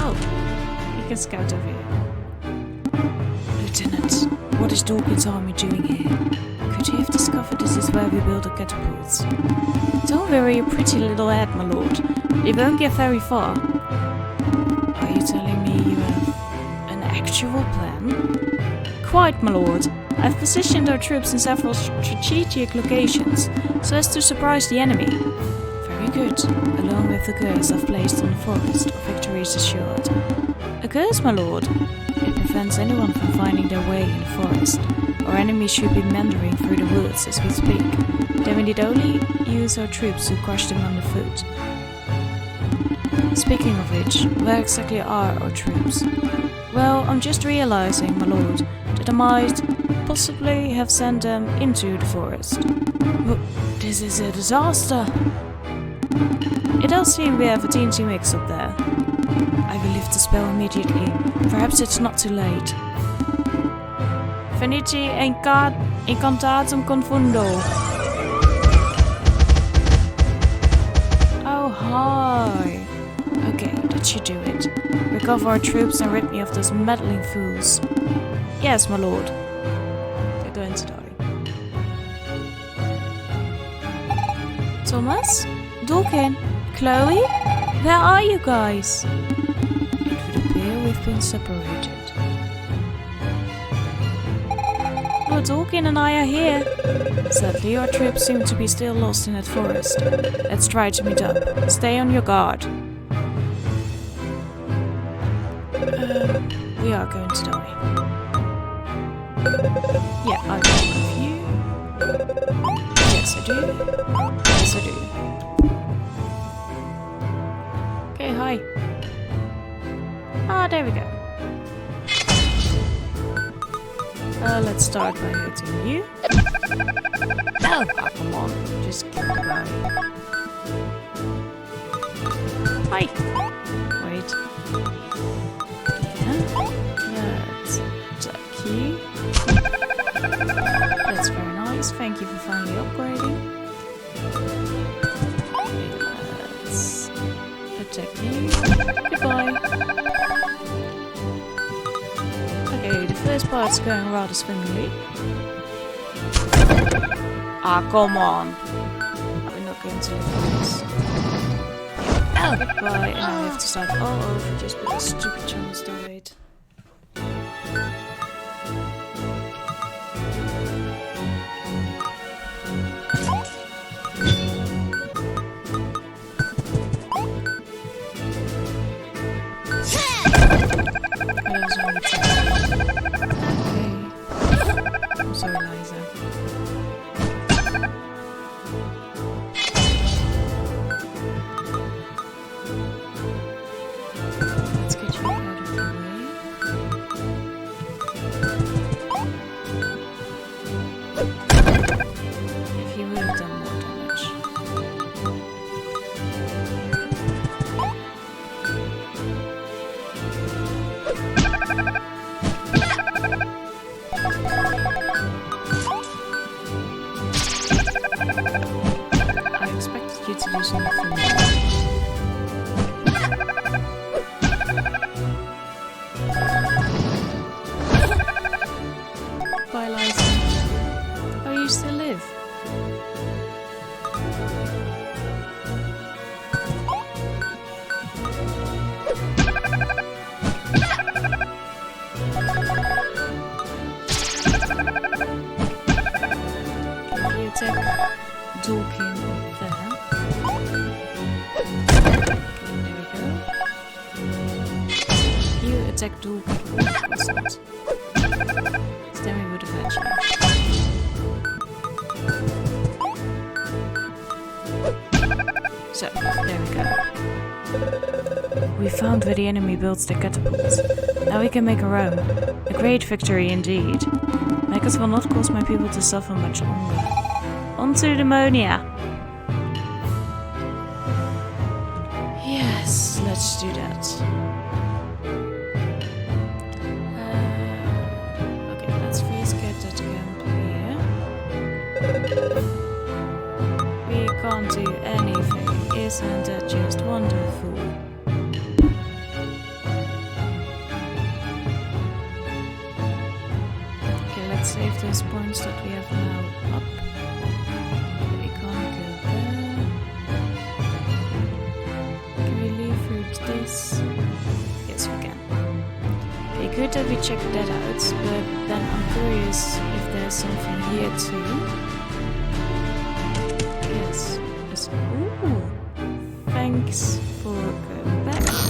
Oh, you can scout over here. Lieutenant, what is Dawkins' army doing here? Could he have discovered this is where we build our catapults? Don't worry your pretty little head, my lord. It won't get very far. Are you telling me you have an actual plan? Quite, my lord. I've positioned our troops in several strategic locations, so as to surprise the enemy. Very good. Along with the curse I've placed on the forest, our victory is assured. A curse, my lord? It prevents anyone from finding their way in the forest. Our enemies should be meandering through the woods as we speak. Then we need only use our troops to crush them underfoot. Speaking of which, where exactly are our troops? Well, I'm just realizing, my lord, that I might possibly have sent them into the forest. But this is a disaster! It does seem we have a teensy mix up there. I will lift the spell immediately. Perhaps it's not too late. Venici incantatum confundo. Oh, hi. Okay, that should do it. Recover our troops and rid me of those meddling fools. Yes, my lord. They're going to die. Thomas? Dawkins? Chloe? Where are you guys? It would appear we've been separated. Oh, Dawkins and I are here. Sadly, our troops seem to be still lost in that forest. Let's try to meet up. Stay on your guard. We are going to die. Yeah, I agree with you. Yes, I do. Yes, I do. Okay, hi. Ah, there we go. Let's start by hitting you. Oh, come on. Just kill the guy. Hi. Wait. Let's attack you. That's very nice. Thank you for finally upgrading. Let's attack you. Goodbye. Okay, the first part's going rather swimmingly. Ah, come on. We're not going to live this. Oh, goodbye, and now we have to start all over just because stupid chance died. That was only 10. Okay. I'm sorry, Liza. Let's get you out of the way. If you would have done more damage. I expected you to do something more. Bye, Liza. Oh, you still live? If you attack Dawkins there. There we go. You attack Dawkins. Then we would have had you. So, there we go. We found where the enemy builds their catapults. Now we can make our own. A great victory indeed. Megas will not cause my people to suffer much longer. On to Demonia! Yes, let's do that. Okay, let's first get that can't do anything. Isn't that just wonderful? Okay, let's save those points that we have now up. We can't go there. Can we leave route this? Yes, we can. Okay, good that we checked that out, but then I'm curious if there's something here too. Yes. Ooh. Thanks for going back. Oh.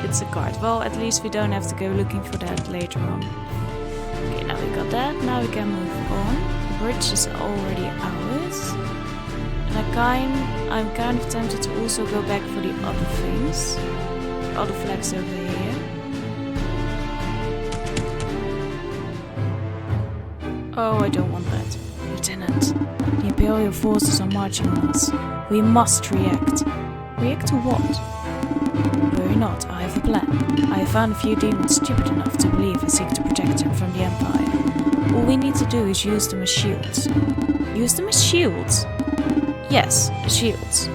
It's a card. Well, at least we don't have to go looking for that later on. Okay, now we got that. Now we can move on. The bridge is already ours. And I'm kind of tempted to also go back for the other things. The other flags over here. Oh, I don't want that. Lieutenant, the Imperial forces are marching on us. We must react. React to what? Worry not, I have a plan. I have found a few demons stupid enough to believe I seek to protect him from the Empire. All we need to do is use them as shields. Use them as shields? Yes, as shields.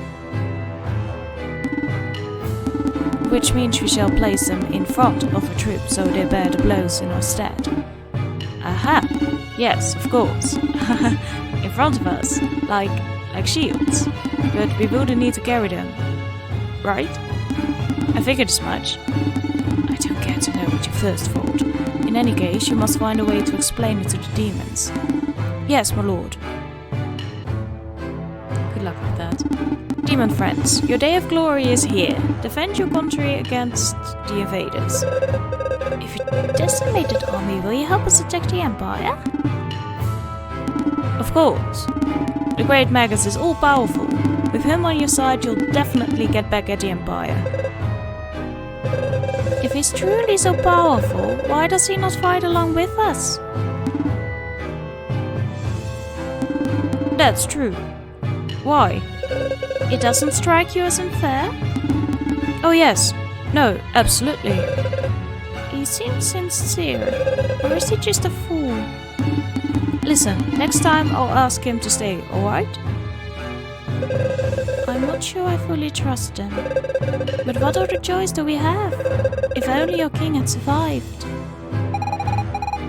Which means we shall place them in front of a troop so they bear the blows in our stead. Aha! Yes, of course. In front of us, like shields. But we wouldn't need to carry them. Right? I figured as much. I don't care to know what you first thought. In any case, you must find a way to explain it to the demons. Yes, my lord. Good luck with that. Demon friends, your day of glory is here. Defend your country against the invaders. If you decimated army, will you help us attack the Empire? Of course. The Great Magus is all-powerful. With him on your side, you'll definitely get back at the Empire. If he's truly so powerful, why does he not fight along with us? That's true. Why? It doesn't strike you as unfair? Oh yes. No, absolutely. He seems sincere. Or is he just a fool? Listen, next time I'll ask him to stay, alright? I'm not sure I fully trust him. But what other choice do we have? If only your king had survived.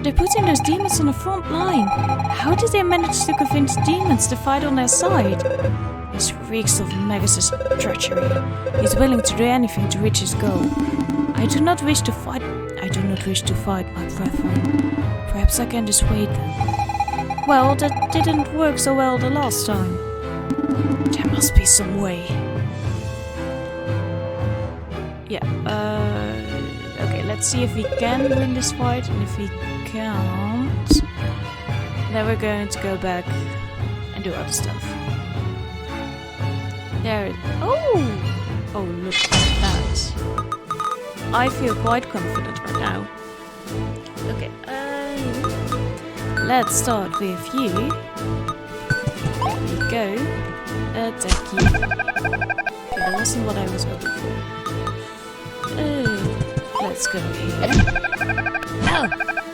They're putting those demons on the front line. How did they manage to convince demons to fight on their side? This reeks of Magus' treachery. He's willing to do anything to reach his goal. I do not wish to fight my brethren. Perhaps I can dissuade them. Well, that didn't work so well the last time. There must be some way. Yeah, okay, let's see if we can win this fight, and if we can't, then we're going to go back and do other stuff. There it is. Oh, look at that. I feel quite confident right now. Okay, let's start with you. There we go. Attack you. Okay, that wasn't what I was hoping for. Let's go here. Oh!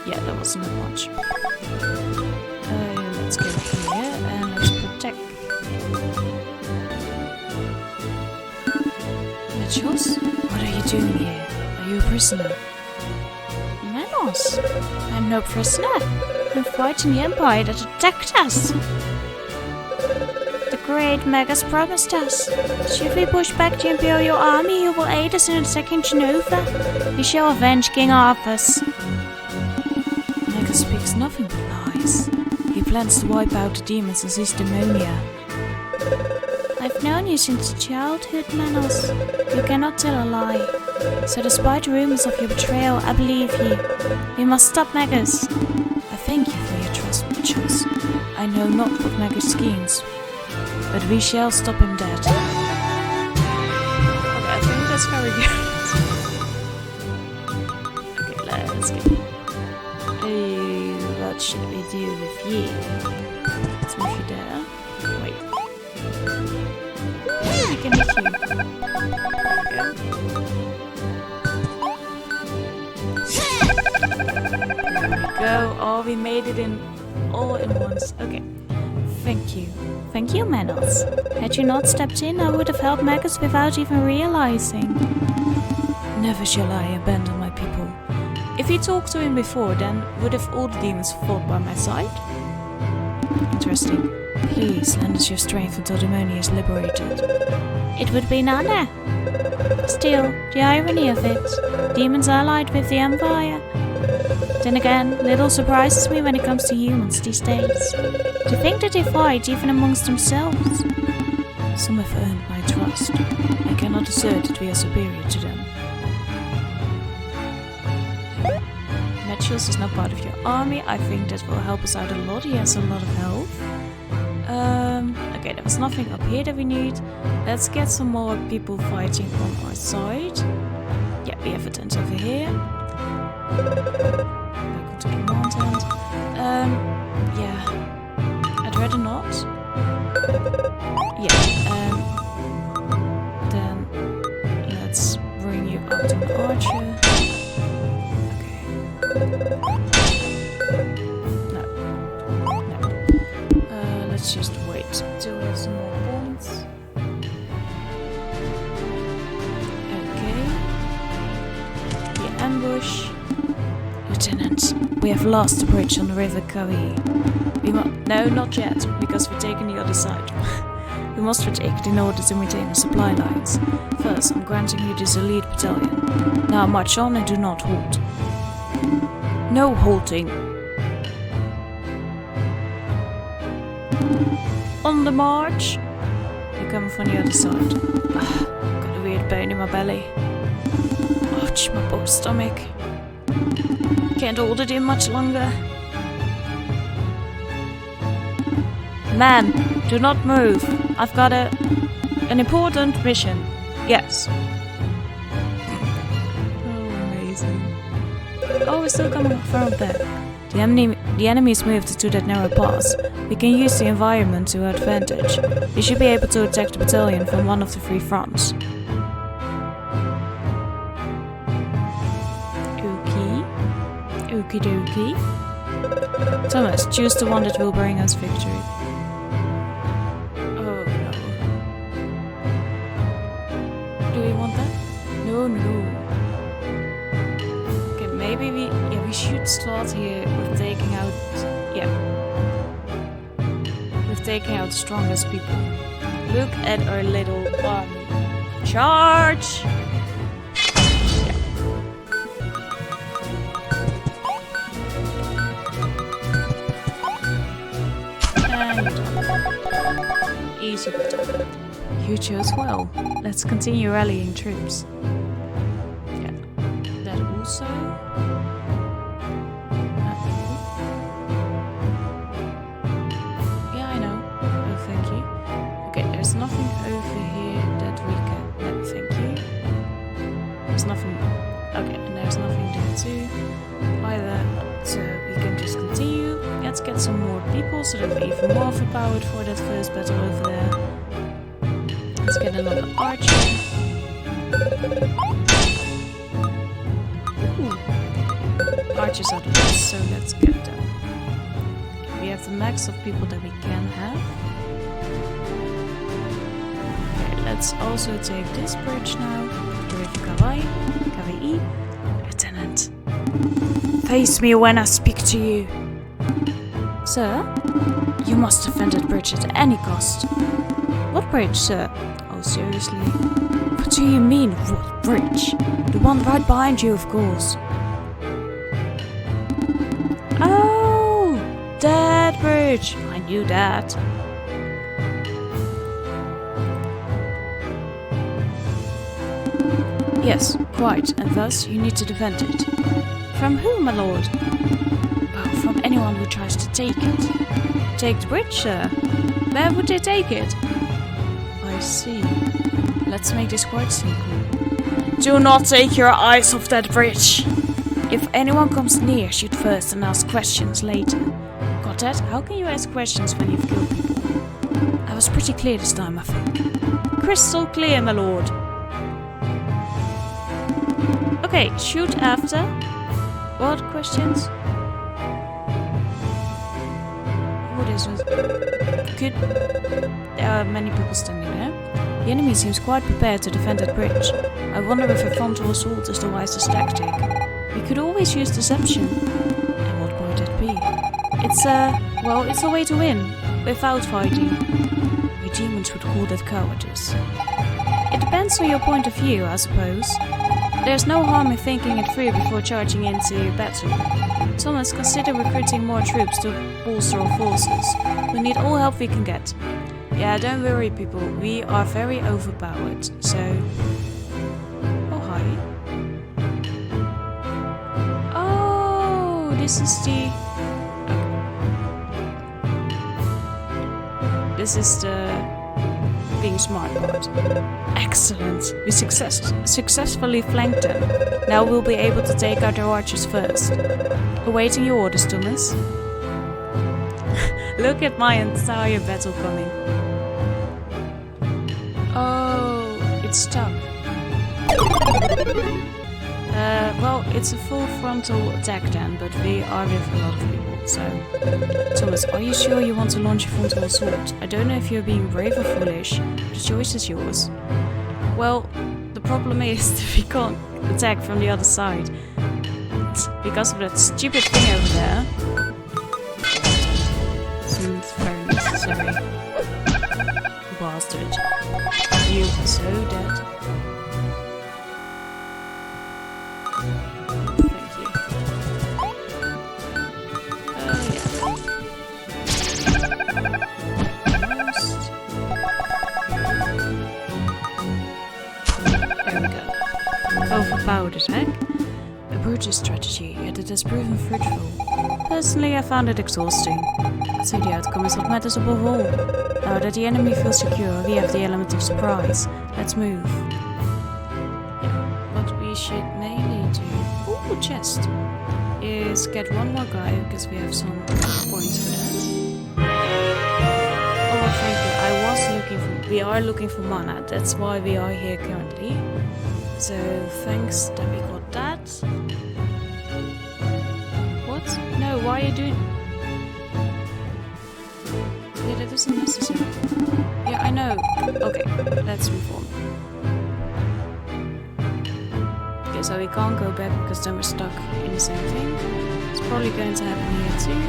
Yeah, that wasn't that much. Let's go here and let's protect. Mitchells? What are you doing here? Are you a prisoner? Manos! I'm no prisoner. I'm fighting the Empire that attacked us. The Great Magus promised us. Should we push back the Imperial army, who will aid us in attacking Genova? We shall avenge King Arthas. Magus speaks nothing but lies. He plans to wipe out the demons in East Demonia. I've known you since childhood, Manos. You cannot tell a lie. So despite rumors of your betrayal, I believe you. We must stop Magus. I thank you for your trust, Mitchells. I know not what Magus schemes, but we shall stop him dead. Okay, I think that's very good. Okay, let's go. What should we do with you? Let's move you there. Wait. We can hit you. There we go. Oh, we made it in all in once. Okay. Thank you. Thank you, Manos. Had you not stepped in, I would have helped Magus without even realizing. Never shall I abandon my people. If he talked to him before, then would have all the demons fought by my side? Interesting. Please lend us your strength until Demonia is liberated. It would be an honor. Still, the irony of it. Demons allied with the Empire. Then again, little surprises me when it comes to humans these days. To think that they fight even amongst themselves. Some have earned my trust. I cannot assert that we are superior to them. Matchus is now part of your army. I think that will help us out a lot. He has a lot of health. Okay, there was nothing up here that we need. Let's get some more people fighting on our side. Yeah, we have a tent over here. Back onto the mountain. Yeah. I'd rather not. Yeah, then let's bring you out an archer. Let's just wait till we have some more points. Okay. The ambush. Lieutenant, we have lost the bridge on the river Kawi. No, not yet, because we're taking the other side. We must retake it in order to maintain the supply lines. First, I'm granting you this elite battalion. Now march on and do not halt. No halting. On the march. You're coming from the other side. Got a weird pain in my belly. Ouch, my poor stomach. Can't hold it in much longer. Man, do not move. I've got an important mission. Yes. Oh, amazing. Oh, we're still coming from there. The enemy's moved to that narrow pass. We can use the environment to our advantage. We should be able to attack the battalion from one of the three fronts. Okie dokie. Thomas, choose the one that will bring us victory. Oh no. Do we want that? No. Okay, maybe we should start here with taking out, with taking out the strongest people. Look at our little army. Charge! Easy battle. You chose well. Let's continue rallying troops. Yeah. That also. Yeah, I know. Oh, thank you. Okay, there's nothing over here that we can. No, thank you. There's nothing. Okay, and there's nothing there too. Either. So we can just continue. Let's get some more people so that we're even more overpowered for that first battle over there. Let's get another archer. Ooh. Archers are the best, so let's get them. We have the max of people that we can have. Okay, let's also take this bridge now. The River Kawi. Lieutenant, face me when I speak to you. Sir? You must defend that bridge at any cost. What bridge, sir? Oh, seriously? What do you mean, what bridge? The one right behind you, of course. Oh! That bridge! I knew that. Yes, quite, and thus you need to defend it. From whom, my lord? Well, from anyone who tries to take it. Take the bridge, sir? Where would they take it? I see. Let's make this quite simple. Do not take your eyes off that bridge! If anyone comes near, shoot first and ask questions later. Got that? How can you ask questions when you've killed people? I was pretty clear this time, I think. Crystal clear, my lord. Okay, shoot after. What questions? this was... Could... There are many people standing there. The enemy seems quite prepared to defend that bridge. I wonder if a frontal assault is the wisest tactic. We could always use deception. And what might that be? Well, it's a way to win, without fighting. We demons would call that cowardice. It depends on your point of view, I suppose. There's no harm in thinking it through before charging into battle. Thomas, consider recruiting more troops to bolster our forces. We need all help we can get. Yeah, don't worry people, we are very overpowered, so... Oh, hi. Oh, this is the... This is the... being smart part. Excellent! We successfully flanked them. Now we'll be able to take out their archers first. Awaiting your orders, Thomas. Look at my entire battle coming. Oh, it's stuck. Well, it's a full frontal attack then, but we are with a lot of people, so... Thomas, are you sure you want to launch a frontal assault? I don't know if you're being brave or foolish. The choice is yours. Well, the problem is that we can't attack from the other side. It's because of that stupid thing over there. Seems very necessary. Bastard. You are so dead. Thank you. There we go. Overpowered attack. A brutish strategy, yet it has proven fruitful. Personally, I found it exhausting. So the outcome is what matters above all. Now that the enemy feels secure, we have the element of surprise. Let's move. Yeah, what we should mainly do... Ooh, chest! Is get one more guy, because we have some points for that. Oh, thank you. We are looking for mana. That's why we are here currently. So, thanks that we got that. What? No, why are you doing... Yeah, that isn't necessary. Yeah, I know. Okay, let's move on. Okay, so we can't go back because then we're stuck in the same thing. It's probably going to happen here too.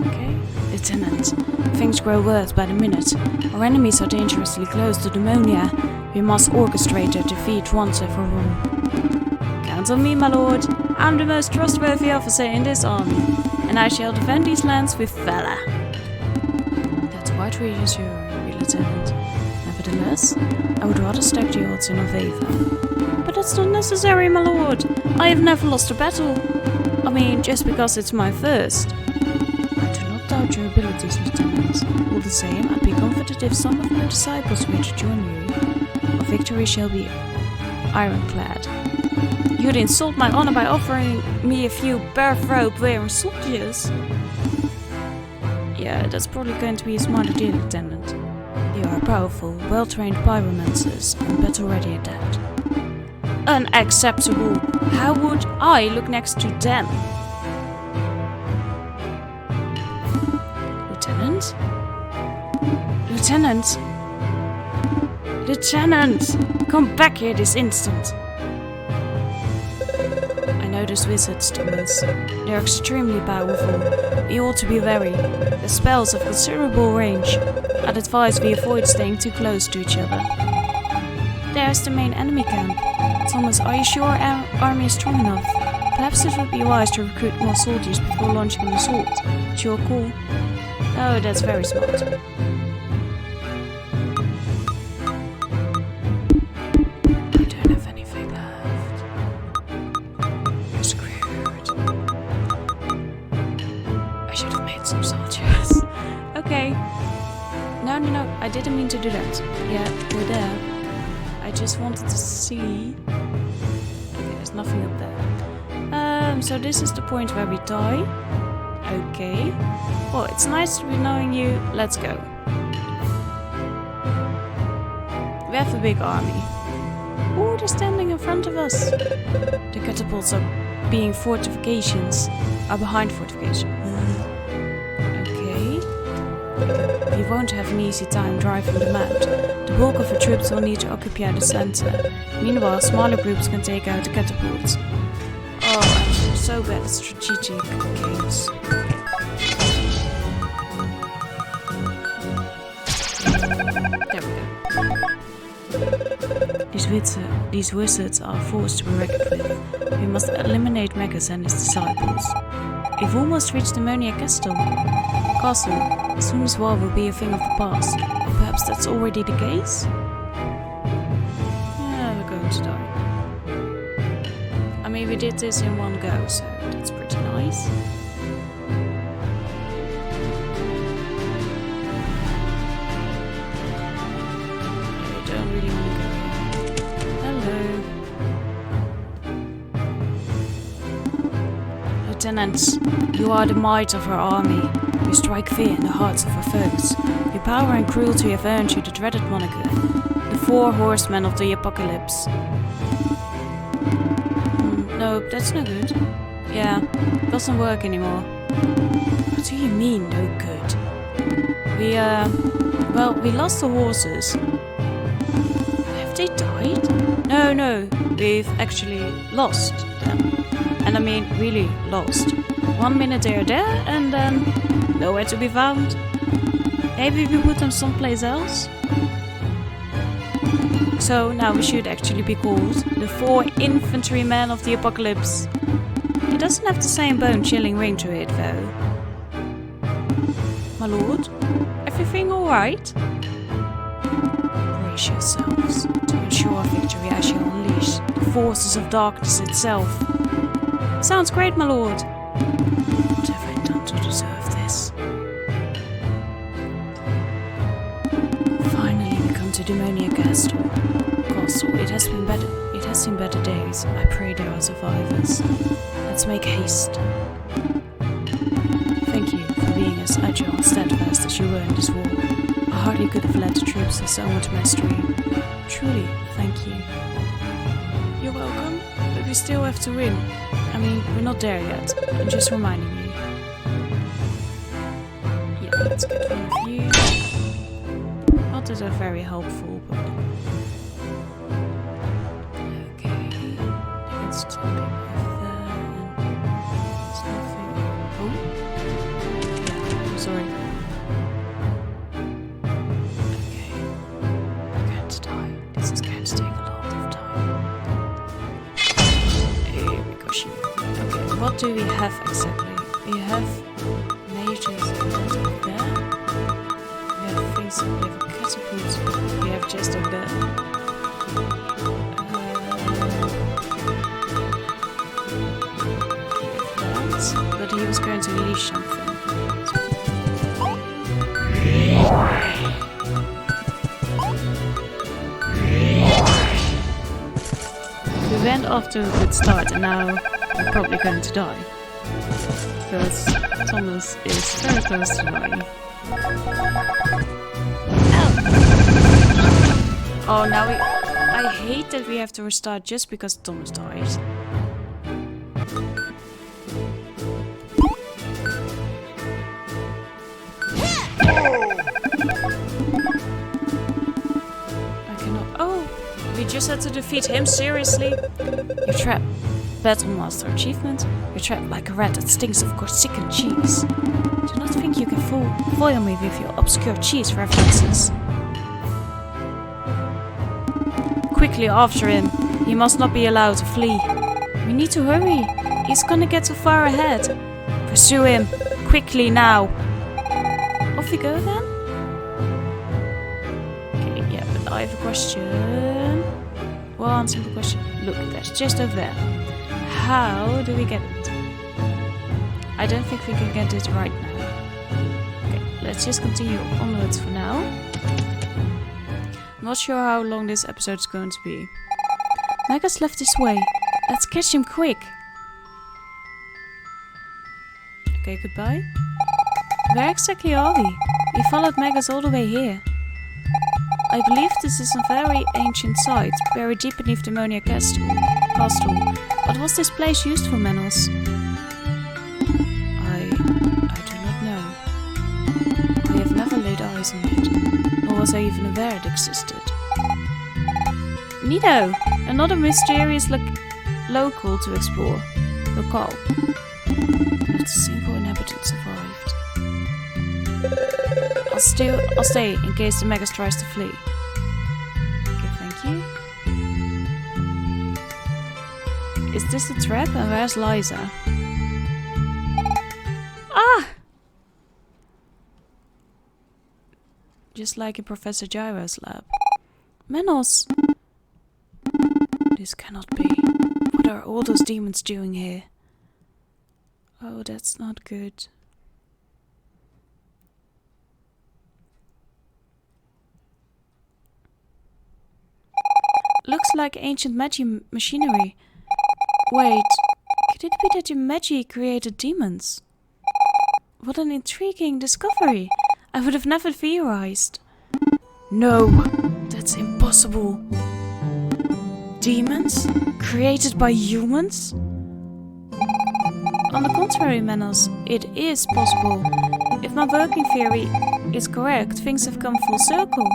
Okay, Lieutenant. Things grow worse by the minute. Our enemies are dangerously close to Demonia. We must orchestrate their defeat once and for all. Count on me, my lord. I'm the most trustworthy officer in this army, and I shall defend these lands with valor. That's quite reassuring, Lieutenant. Nevertheless, I would rather stack the odds in our favor. But that's not necessary, my lord. I have never lost a battle. I mean, just because it's my first. I do not doubt your abilities, Lieutenant. All the same, I'd be comforted if some of my disciples were to join you. Our victory shall be ironclad. You'd insult my honor by offering me a few bare-robe-wearing soldiers. Yeah, that's probably going to be a smart idea, Lieutenant. You are powerful, well-trained pyromancers and battle-ready at that. Unacceptable! How would I look next to them? Lieutenant? Lieutenant? Lieutenant! Come back here this instant! Those wizards, Thomas. They're extremely powerful. We ought to be wary. The spells have considerable range. I'd advise we avoid staying too close to each other. There's the main enemy camp. Thomas, are you sure our army is strong enough? Perhaps it would be wise to recruit more soldiers before launching an assault. It's your call. Oh, that's very smart. I didn't mean to do that. Yeah, we're there. I just wanted to see... Okay, there's nothing up there. So this is the point where we die. Okay. Well, it's nice to be knowing you. Let's go. We have a big army. Oh, they're standing in front of us. The catapults are behind fortifications. Okay. We won't have an easy time driving them out. The bulk of the troops will need to occupy the center. Meanwhile, smaller groups can take out the catapults. Oh, I'm so bad at strategic games. There we go. These wizards are a force to be reckoned with. We must eliminate Magus and his disciples. We've almost reached the Monia Castle. Soon as war will be a thing of the past. Or perhaps that's already the case? Yeah, we're going to die. I mean, we did this in one go, so that's pretty nice. I don't really want to go here. Hello. Lieutenants, you are the might of our army. You strike fear in the hearts of our foes. Your power and cruelty have earned you the dreaded moniker, the 4 horsemen of the apocalypse. No, that's no good. Yeah, doesn't work anymore. What do you mean, no good? We lost the horses. Have they died? No, we've actually lost them. And I mean, really lost. 1 minute they're there, and then nowhere to be found. Maybe we put them someplace else? So now we should actually be called the 4 infantrymen of the apocalypse. It doesn't have the same bone-chilling ring to it, though. My lord, everything alright? Brace yourselves. To ensure victory, I shall unleash the forces of darkness itself. Sounds great, my lord. What have I done to deserve this? Finally, we come to Demonia Castle. It has seen better days. I pray there are survivors. Let's make haste. Thank you for being as agile and steadfast as you were in this war. I hardly could have led the troops with so much mastery. Truly, thank you. You're welcome, but we still have to win. I mean, we're not there yet. I'm just reminding you. Yeah, let's get one of you. Not that they're very helpful, but... Okay. Let's take it over there. It's nothing. Oh? Yeah, I'm sorry. Okay. We're going to die. This is going to take a lot of time. Here we go. Okay, what do we have exactly? We have mages there. We have things, we have a catapult. We have just over there. That, but he was going to unleash something. We went off to a good start, and now we're probably going to die. Because Thomas is very close to dying. Ow! Oh, now I hate that we have to restart just because Thomas dies. I cannot... Oh! We just had to defeat him, seriously? You're trapped. Battlemaster achievement. You're trapped like a rat that stinks of Corsican cheese. Do not think you can foil me with your obscure cheese references. Quickly after him. He must not be allowed to flee. We need to hurry. He's gonna get too far ahead. Pursue him. Quickly now. Off we go then? Okay, yeah, but I have a question. One simple question. Look, that's just over there. How do we get it? I don't think we can get it right now. Okay, let's just continue onwards for now. Not sure how long this episode is going to be. Magus left this way. Let's catch him quick. Okay, goodbye. Where exactly are we? We followed Magus all the way here. I believe this is a very ancient site, buried deep beneath Demonia Castle. What was this place used for, Manos? I do not know. I have never laid eyes on it, nor was I even aware it existed. Neato! Another mysterious local to explore. Locale. Not a single inhabitant survived. I'll stay in case the Magus tries to flee. Okay, thank you. Is this a trap? And where's Liza? Ah! Just like in Professor Gyro's lab. Manos! This cannot be. What are all those demons doing here? Oh, that's not good. Looks like ancient machinery. Wait, could it be that your magic created demons? What an intriguing discovery. I would have never theorized. No, that's impossible. Demons? Created by humans? On the contrary, Manos, it is possible. If my working theory is correct, things have come full circle.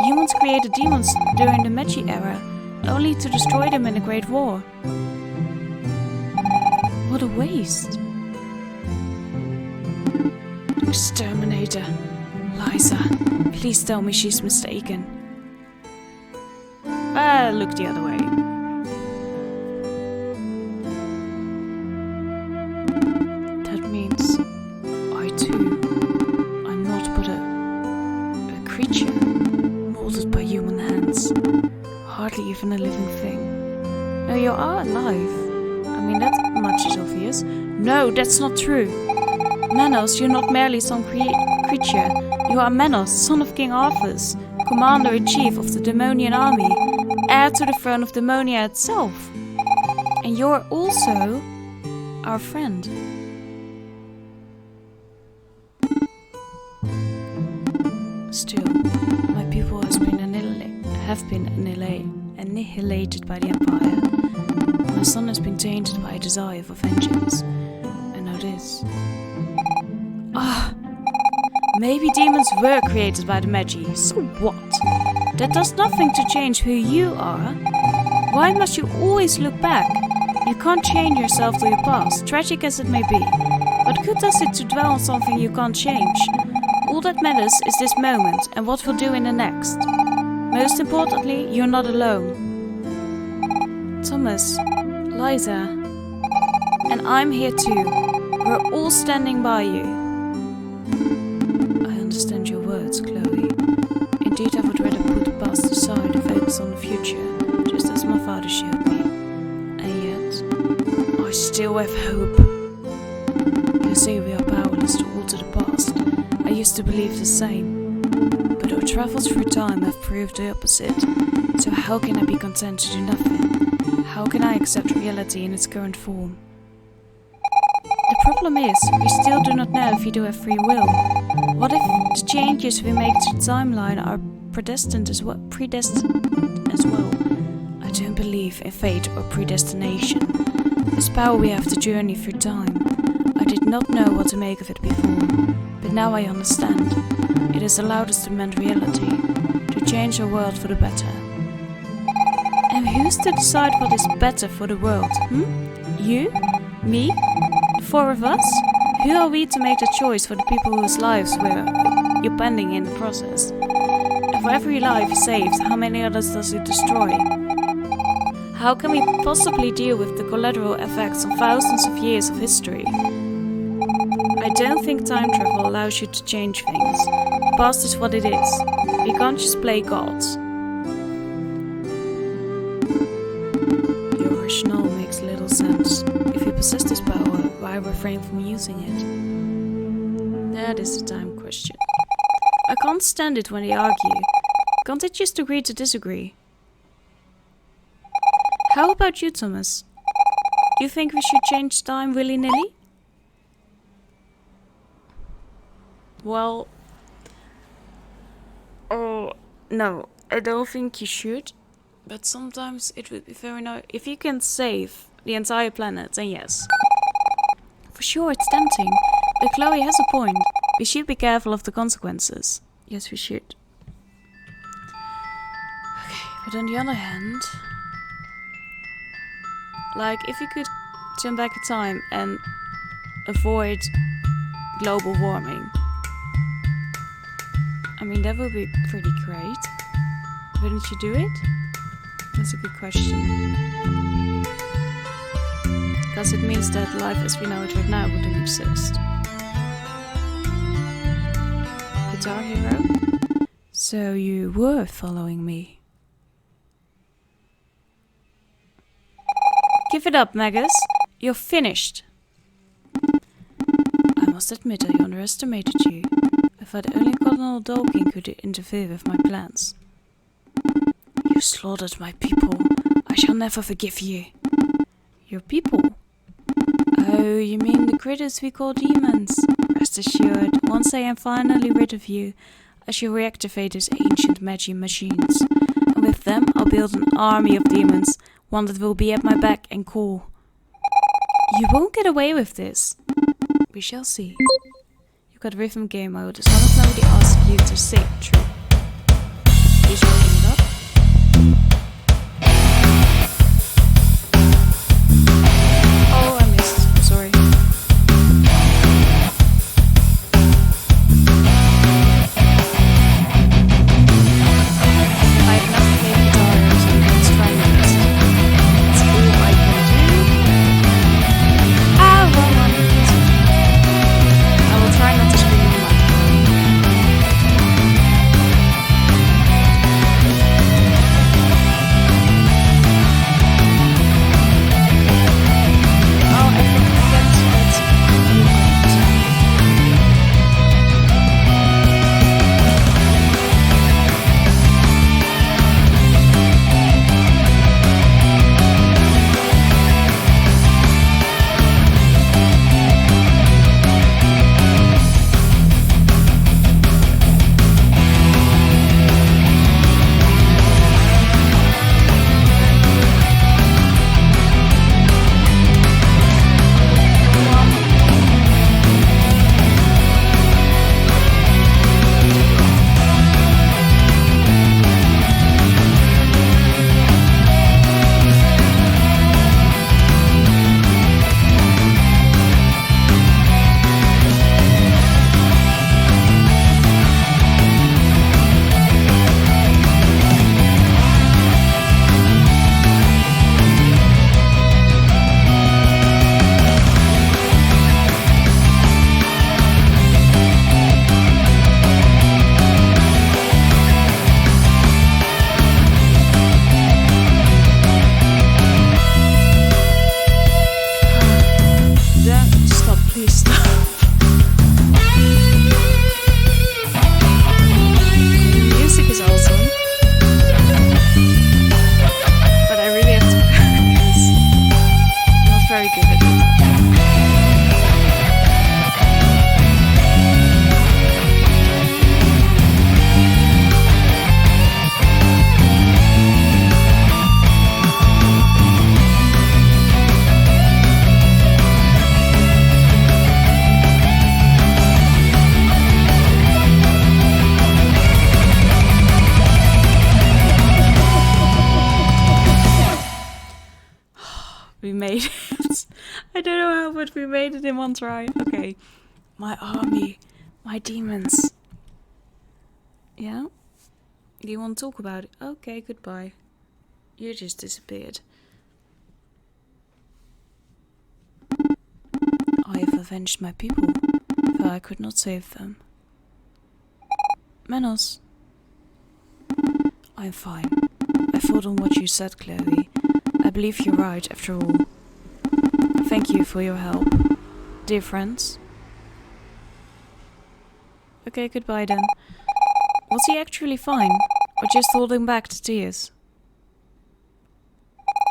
Humans created demons during the Meiji era, only to destroy them in the Great War. What a waste. Exterminator. Liza, please tell me she's mistaken. Look the other way. That means I too, I'm not but a creature molded by human hands. Hardly even a living thing. No, you are alive. I mean, that much is obvious. No, that's not true. Manos, you're not merely some creature. You are Manos, son of King Arthas, commander-in-chief of the Demonian army, heir to the throne of Demonia itself. And you're also our friend. Still, my people have been annihilated by the Empire. My son has been tainted by a desire for vengeance. And now this. Maybe demons were created by the Magi, so what? That does nothing to change who you are. Why must you always look back? You can't change yourself to your past, tragic as it may be. What good does it to dwell on something you can't change? All that matters is this moment and what we'll do in the next. Most importantly, you're not alone. Thomas, Liza, and I'm here too. We're all standing by you. I understand your words, Chloe. Indeed, I would rather put the past aside and focus on the future, just as my father showed me. And yet, I still have hope. You say we are powerless to alter the past. I used to believe the same. But our travels through time have proved the opposite. So how can I be content to do nothing? How can I accept reality in its current form? The problem is, we still do not know if we do have free will. What if the changes we make to the timeline are predestined as well? I don't believe in fate or predestination. This power we have to journey through time. I did not know what to make of it before, but now I understand. It has allowed us to mend reality, to change our world for the better. And who's to decide what is better for the world? You? Me? The four of us? Who are we to make the choice for the people whose lives we're upending in the process? And for every life saved, how many others does it destroy? How can we possibly deal with the collateral effects of thousands of years of history? I don't think time travel allows you to change things. The past is what it is. We can't just play gods. Your rationale makes little sense. If you possess this power, why refrain from using it? That is the time question. I can't stand it when they argue. Can't they just agree to disagree? How about you, Thomas? Do you think we should change time willy-nilly? Well... Oh, no. I don't think you should. But sometimes it would be very nice. If you can save the entire planet, then yes. For sure, it's tempting. But Chloe has a point. We should be careful of the consequences. Yes, we should. Okay, but on the other hand... Like, if you could turn back in time and avoid global warming. I mean, that would be pretty great. Wouldn't you do it? That's a good question. Because it means that life as we know it right now wouldn't exist. Guitar Hero? So you were following me. Give it up, Magus. You're finished. I must admit I underestimated you. I thought only Colonel Dolkin could interfere with my plans. You slaughtered my people. I shall never forgive you. Your people? Oh, you mean the critters we call demons? Rest assured, once I am finally rid of you, I shall reactivate those ancient magic machines. And with them, I'll build an army of demons, one that will be at my beck and call. You won't get away with this. We shall see. You got rhythm game mode, as long as nobody asks you to say the truth. Is you open it up? Oh, I missed. I'm sorry. I have not played guitar, so let's try it. That's all I can do. Ah, wrong one. I will try not to scream in the microphone. Oh, I think that's we made it. I don't know how, but we made it in one try. Okay. My army. My demons. Yeah? Do you want to talk about it? Okay, goodbye. You just disappeared. I have avenged my people, though I could not save them. Manos. I'm fine. I thought on what you said, Chloe. I believe you're right, after all. Thank you for your help, dear friends. Okay, goodbye then. Was he actually fine, or just holding back the tears?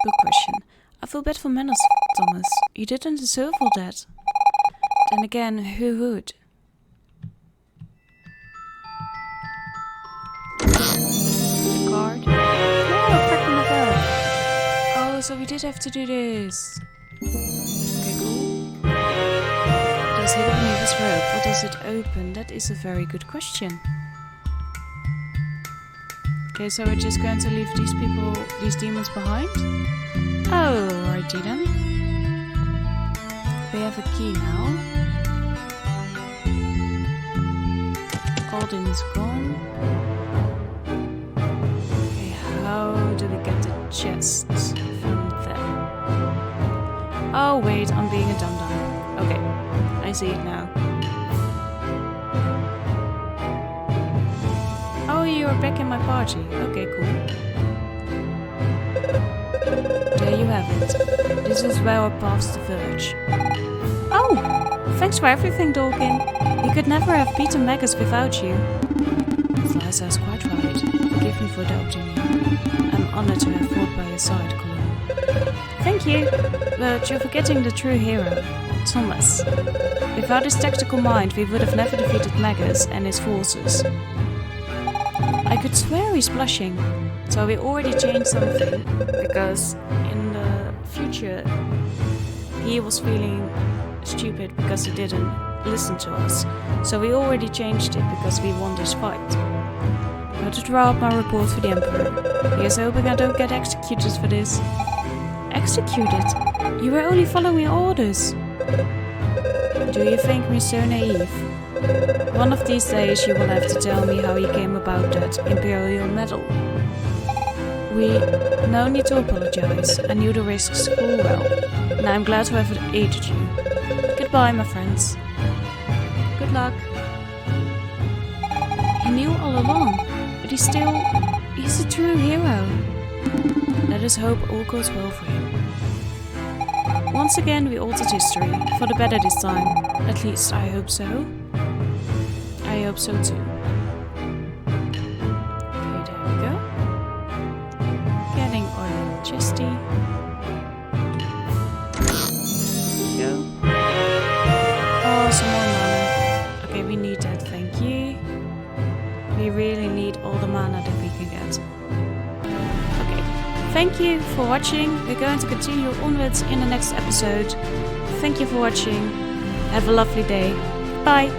Good question. I feel bad for Manos, Thomas. You didn't deserve all that. Then again, who would? The car so we did have to do this. Okay, cool. Does hit only this rope? Or does it open? That is a very good question. Okay, so we're just going to leave these demons behind? Alrighty then. We have a key now. Golden is gone. Okay, how do we get the chest from there? Oh wait, I'm being a dum-dum. Okay, I see it now. Oh, you're back in my party. Okay, cool. There you have it. This is where our paths diverge. Oh! Thanks for everything, Dorkin. We could never have beaten Magus without you. Liza's quite right. Forgive me for doubting you. I'm honored to have fought by your side, Colonel. Thank you, but you're forgetting the true hero, Thomas. Without his tactical mind, we would have never defeated Magus and his forces. I could swear he's blushing. So we already changed something, because in the future he was feeling stupid because he didn't listen to us. So we already changed it because we won this fight. I'm going to draw up my report for the Emperor. Here's hoping I don't get executed for this. Executed? You were only following orders. Do you think me so naive? One of these days you will have to tell me how you came about that Imperial medal. No need to apologize. I knew the risks full well, and I'm glad to have aided you. Goodbye, my friends. Good luck. He knew all along, but he's a true hero. Let us hope all goes well for him. Once again, we altered history, for the better this time. At least I hope so. I hope so too. Okay, there we go. Getting oil chesty. There we go. Oh, some more mana. Okay, we need that, thank you. We really need all the mana that we can get. Okay, thank you for watching. We're going to continue onwards in the next episode. Thank you for watching. Have a lovely day. Bye.